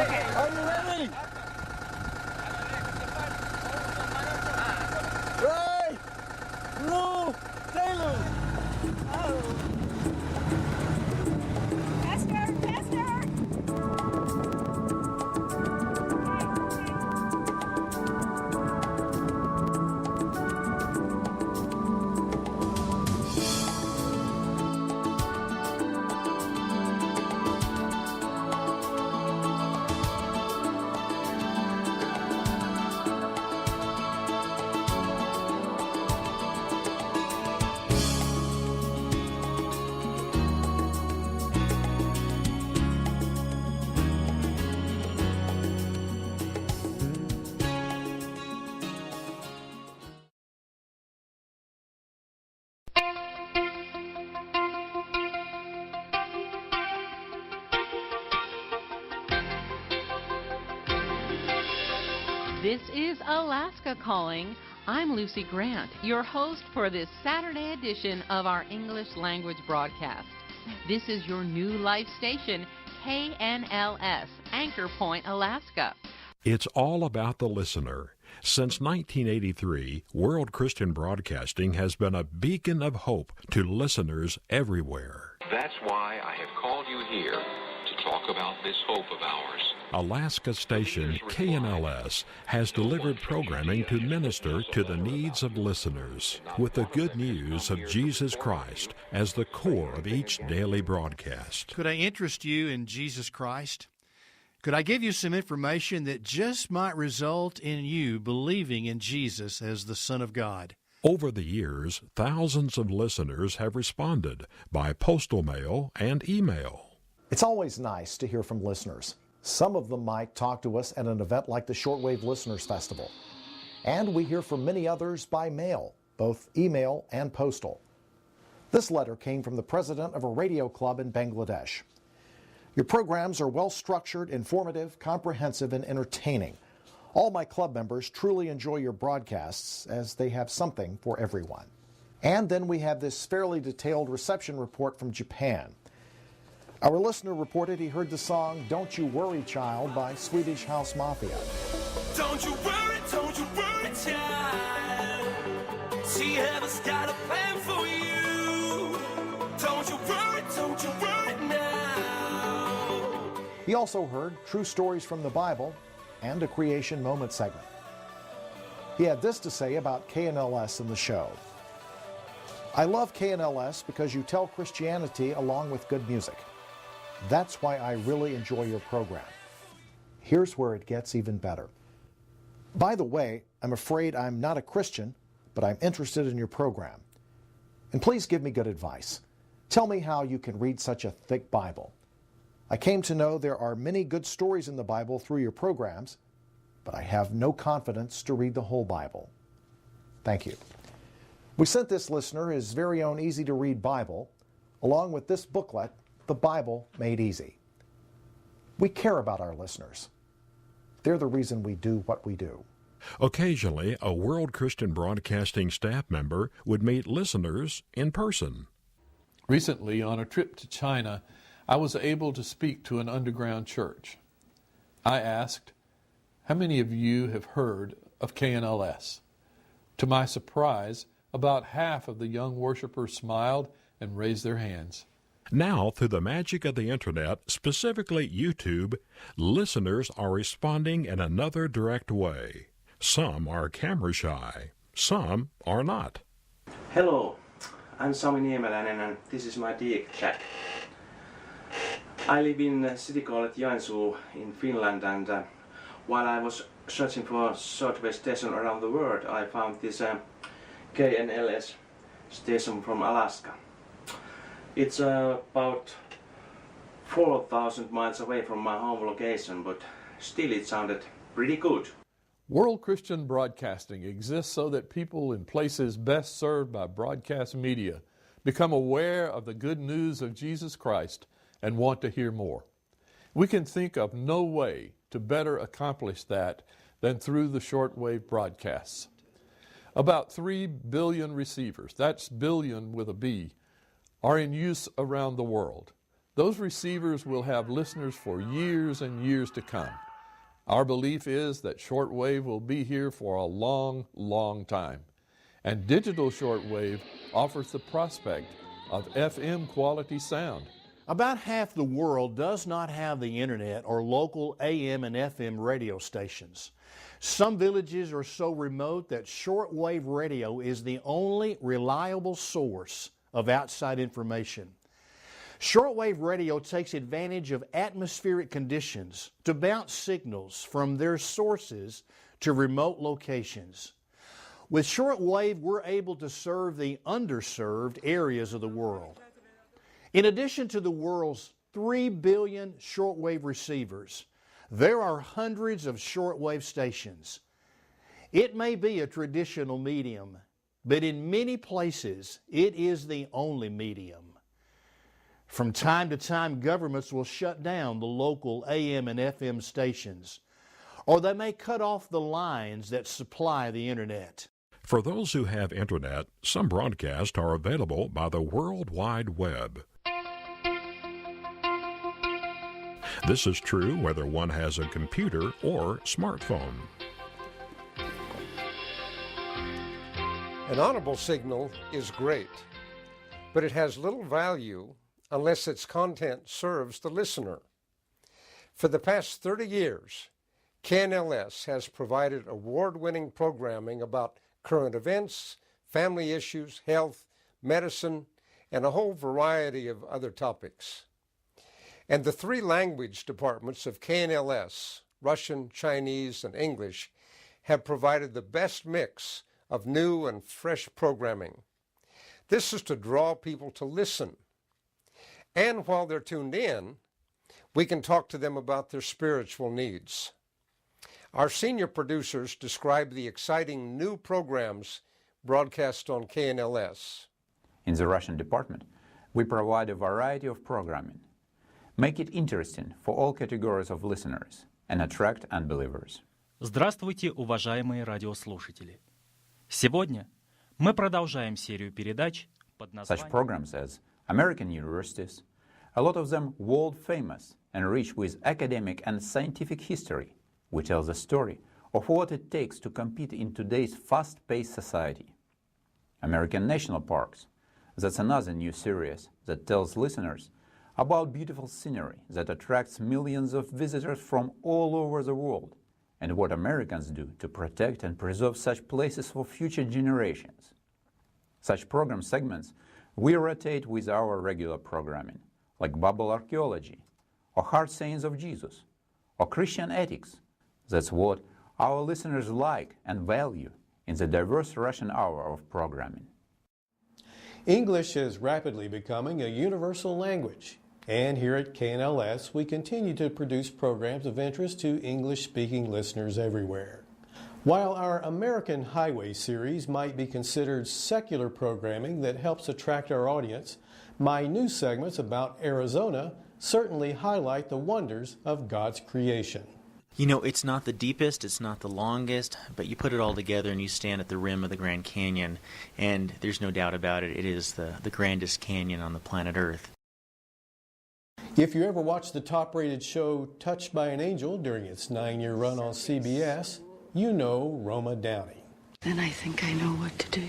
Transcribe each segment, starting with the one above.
Okay. Are you ready? Right. Blue. Taylor. Oh. Faster, faster. This is Alaska Calling. I'm Lucy Grant, your host for this Saturday edition of our English language broadcast. This is your new life station, KNLS, Anchor Point, Alaska. It's all about the listener. Since 1983, World Christian Broadcasting has been a beacon of hope to listeners everywhere. That's why I have called you here to talk about this hope of ours. Alaska station KNLS has delivered programming to minister to the needs of listeners, with the good news of Jesus Christ as the core of each daily broadcast. Could I interest you in Jesus Christ? Could I give you some information that just might result in you believing in Jesus as the Son of God? Over the years, thousands of listeners have responded by postal mail and email. It's always nice to hear from listeners. Some of them might talk to us at an event like the Shortwave Listeners Festival. And we hear from many others by mail, both email and postal. This letter came from the president of a radio club in Bangladesh. Your programs are well structured, informative, comprehensive, and entertaining. All my club members truly enjoy your broadcasts, as they have something for everyone. And then we have this fairly detailed reception report from Japan. Our listener reported he heard the song Don't You Worry Child by Swedish House Mafia. Don't you worry, child. She has got a plan for you. Don't you worry now. He also heard true stories from the Bible and a creation moment segment. He had this to say about KNLS in the show. I love KNLS because you tell Christianity along with good music. That's why I really enjoy your program. Here's where it gets even better. By the way, I'm afraid I'm not a Christian, but I'm interested in your program. And please give me good advice. Tell me how you can read such a thick Bible. I came to know there are many good stories in the Bible through your programs, but I have no confidence to read the whole Bible. Thank you. We sent this listener his very own easy-to-read Bible, along with this booklet, The Bible Made Easy. We care about our listeners. They're the reason we do what we do. Occasionally, a World Christian Broadcasting staff member would meet listeners in person. Recently, on a trip to China, I was able to speak to an underground church. I asked, "How many of you have heard of KNLS?" To my surprise, about half of the young worshipers smiled and raised their hands. Now, through the magic of the Internet, specifically YouTube, listeners are responding in another direct way. Some are camera shy, some are not. Hello, I'm Sami Niemeläinen and this is my Dig Chat. I live in a city called Joensuu in Finland, and while I was searching for a shortwave station around the world, I found this KNLS station from Alaska. It's about 4,000 miles away from my home location, but still it sounded pretty good. World Christian Broadcasting exists so that people in places best served by broadcast media become aware of the good news of Jesus Christ and want to hear more. We can think of no way to better accomplish that than through the shortwave broadcasts. About 3 billion receivers, that's billion with a B, are in use around the world. those receivers will have listeners for years and years to come. Our belief is that shortwave will be here for a long, long time. And digital shortwave offers the prospect of FM quality sound. About half the world does not have the internet or local AM and FM radio stations. Some villages are so remote that shortwave radio is the only reliable source of outside information. Shortwave radio takes advantage of atmospheric conditions to bounce signals from their sources to remote locations. With shortwave, we're able to serve the underserved areas of the world. In addition to the world's 3 billion shortwave receivers, there are hundreds of shortwave stations. It may be a traditional medium, but in many places, it is the only medium. From time to time, governments will shut down the local AM and FM stations, or they may cut off the lines that supply the internet. For those who have internet, some broadcasts are available by the World Wide Web. This is true whether one has a computer or smartphone. An audible signal is great, but it has little value unless its content serves the listener. For the past 30 years, KNLS has provided award-winning programming about current events, family issues, health, medicine, and a whole variety of other topics. And the 3 language departments of KNLS, Russian, Chinese, and English, have provided the best mix of new and fresh programming. This is to draw people to listen. And while they're tuned in, we can talk to them about their spiritual needs. Our senior producers describe the exciting new programs broadcast on KNLS. In the Russian department, we provide a variety of programming. Make it interesting for all categories of listeners and attract unbelievers. Здравствуйте, уважаемые радиослушатели. Сегодня мы продолжаем серию передач под названием Such programs as American universities, a lot of them world famous and rich with academic and scientific history. We tell the story of what it takes to compete in today's fast-paced society. American National Parks, that's another new series that tells listeners about beautiful scenery that attracts millions of visitors from all over the world and what Americans do to protect and preserve such places for future generations. Such program segments we rotate with our regular programming, like Bible archaeology, or hard sayings of Jesus, or Christian ethics. That's what our listeners like and value in the diverse Russian hour of programming. English is rapidly becoming a universal language, and here at KNLS we continue to produce programs of interest to English-speaking listeners everywhere. While our American Highway series might be considered secular programming that helps attract our audience, my new segments about Arizona certainly highlight the wonders of God's creation. You know, it's not the deepest, it's not the longest, but you put it all together and you stand at the rim of the Grand Canyon, and there's no doubt about it, it is the grandest canyon on the planet Earth. If you ever watched the top-rated show Touched by an Angel during its 9-year run on CBS, you know Roma Downey. Then I think I know what to do.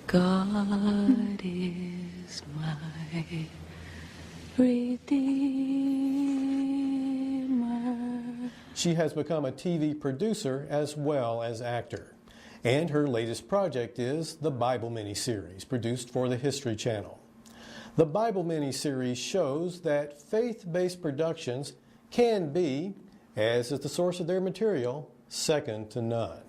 God is my Redeemer. She has become a TV producer as well as actor. And her latest project is the Bible miniseries, produced for the History Channel. The Bible miniseries shows that faith-based productions can be, as is the source of their material, second to none.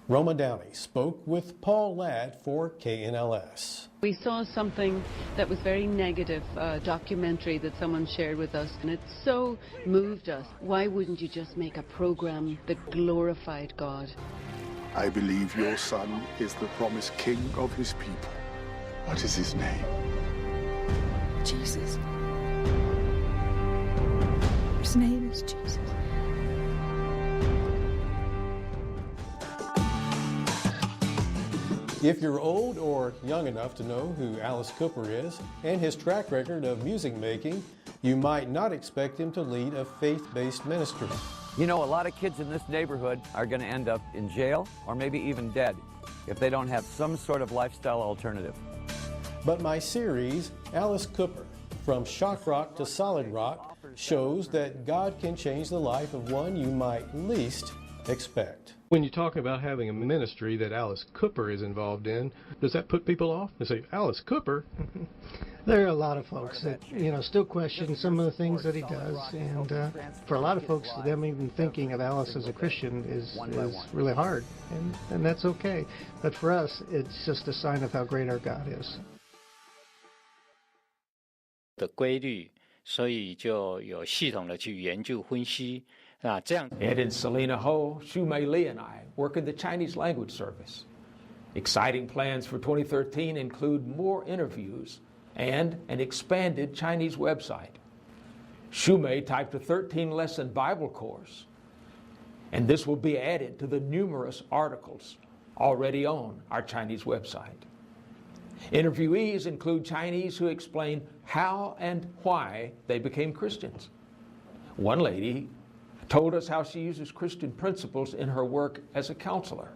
Roma Downey spoke with Paul Ladd for KNLS. We saw something that was very negative, a documentary that someone shared with us, and it so moved us. Why wouldn't you just make a program that glorified God? I believe your son is the promised king of his people. What is his name? Jesus. His name is Jesus. If you're old or young enough to know who Alice Cooper is and his track record of music making, you might not expect him to lead a faith-based ministry. You know, a lot of kids in this neighborhood are going to end up in jail or maybe even dead if they don't have some sort of lifestyle alternative. But my series, Alice Cooper, From Shock Rock to Solid Rock, shows that God can change the life of one you might least expect. When you talk about having a ministry that Alice Cooper is involved in, does that put people off? They say, Alice Cooper? There are a lot of folks that, still question some of the things that he does. And for a lot of folks, them even thinking of Alice as a Christian is really hard. And that's okay. But for us, it's just a sign of how great our God is. 的规律，所以就有系统的去研究分析。那这样 Ed and Selena Ho, Xu Mei Li and I work in the Chinese language service. Exciting plans for 2013 include more interviews and an expanded Chinese website. Xu Mei typed a 13-lesson Bible course, and this will be added to the numerous articles already on our Chinese website. Interviewees include Chinese who explain how and why they became Christians. One lady told us how she uses Christian principles in her work as a counselor.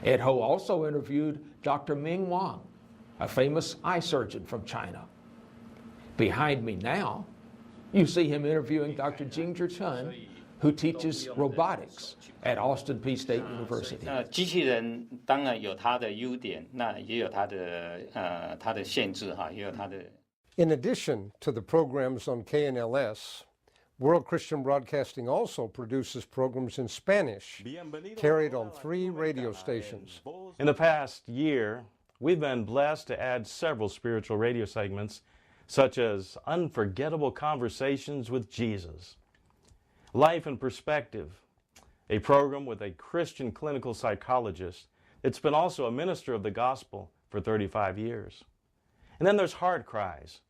Ed Ho also interviewed Dr. Ming Wang, a famous eye surgeon from China. Behind me now, you see him interviewing Dr. Jingzhi Chen, who teaches robotics at Austin Peay State University. 机器人当然有它的优点，那也有它的限制哈，也有它的。In addition to the programs on KNLS, World Christian Broadcasting also produces programs in Spanish, carried on 3 radio stations. In the past year, we've been blessed to add several spiritual radio segments, such as Unforgettable Conversations with Jesus, Life in Perspective, a program with a Christian clinical psychologist that's been also a minister of the gospel for 35 years. And then there's Heart Cries,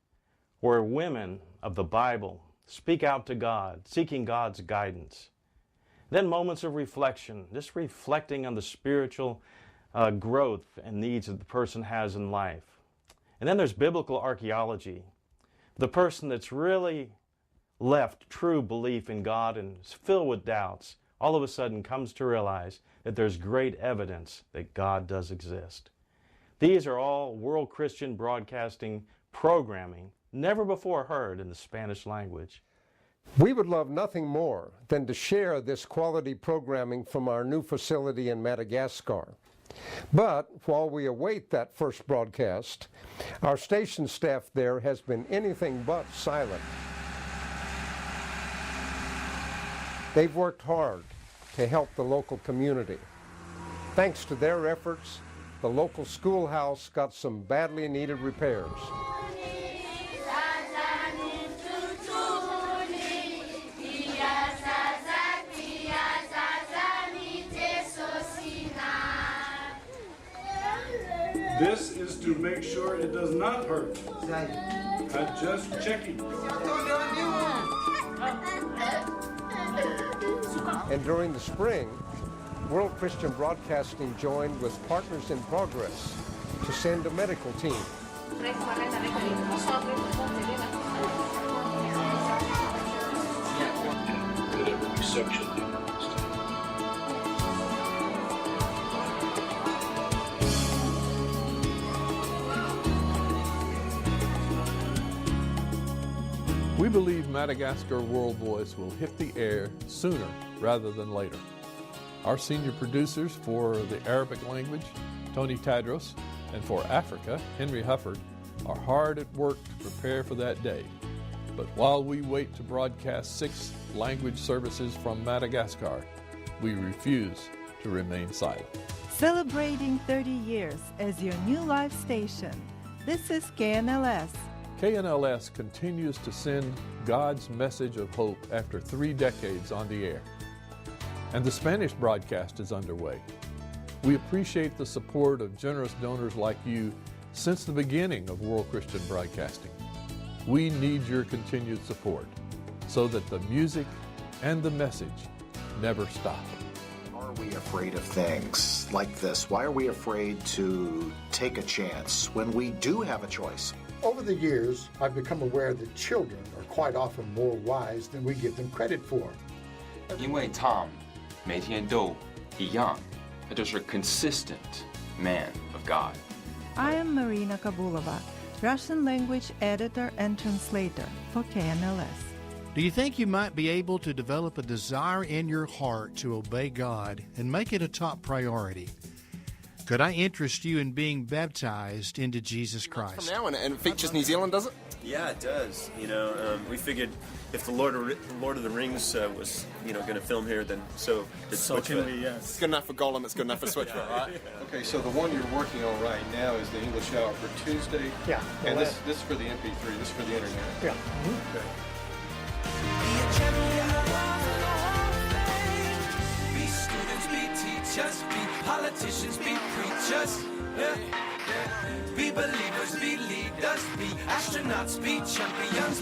where women of the Bible speak out to God, seeking God's guidance. Then Moments of Reflection, just reflecting on the spiritual growth and needs that the person has in life. And then there's Biblical Archaeology, the person that's really left true belief in God and is filled with doubts, all of a sudden comes to realize that there's great evidence that God does exist. These are all World Christian Broadcasting programming never before heard in the Spanish language. We would love nothing more than to share this quality programming from our new facility in Madagascar. But while we await that first broadcast, our station staff there has been anything but silent. They've worked hard to help the local community. Thanks to their efforts, the local schoolhouse got some badly needed repairs. This is to make sure it does not hurt. I'm just checking. And during the spring, World Christian Broadcasting joined with Partners in Progress to send a medical team. We believe Madagascar World Voice will hit the air sooner rather than later. Our senior producers for the Arabic language, Tony Tadros, and for Africa, Henry Hufford, are hard at work to prepare for that day. But while we wait to broadcast 6 language services from Madagascar, we refuse to remain silent. Celebrating 30 years as your new live station, this is KNLS. KNLS continues to send God's message of hope after 3 decades on the air. And the Spanish broadcast is underway. We appreciate the support of generous donors like you since the beginning of World Christian Broadcasting. We need your continued support so that the music and the message never stop. Our we afraid of things like this? Why are we afraid to take a chance when we do have a choice? Over the years, I've become aware that children are quite often more wise than we give them credit for. 因为 Tom 每天都一样，他就是 consistent man of God. I am Marina Kabulova, Russian language editor and translator for KNLS. Do you think you might be able to develop a desire in your heart to obey God and make it a top priority? Could I interest you in being baptized into Jesus Christ? From now, and it features New Zealand, does it? Yeah, it does. You know, we figured if the Lord of the Rings was, going to film here, then so did Switchfoot. It's good enough for Gollum. It's good enough for Switchfoot, right? Okay, so the one you're working on right now is the English Hour for Tuesday. Yeah. And this is for the MP3. This is for the internet. Yeah. Okay. Be students, be teachers, be politicians, be preachers. Be believers, be leaders, be astronauts, be champions,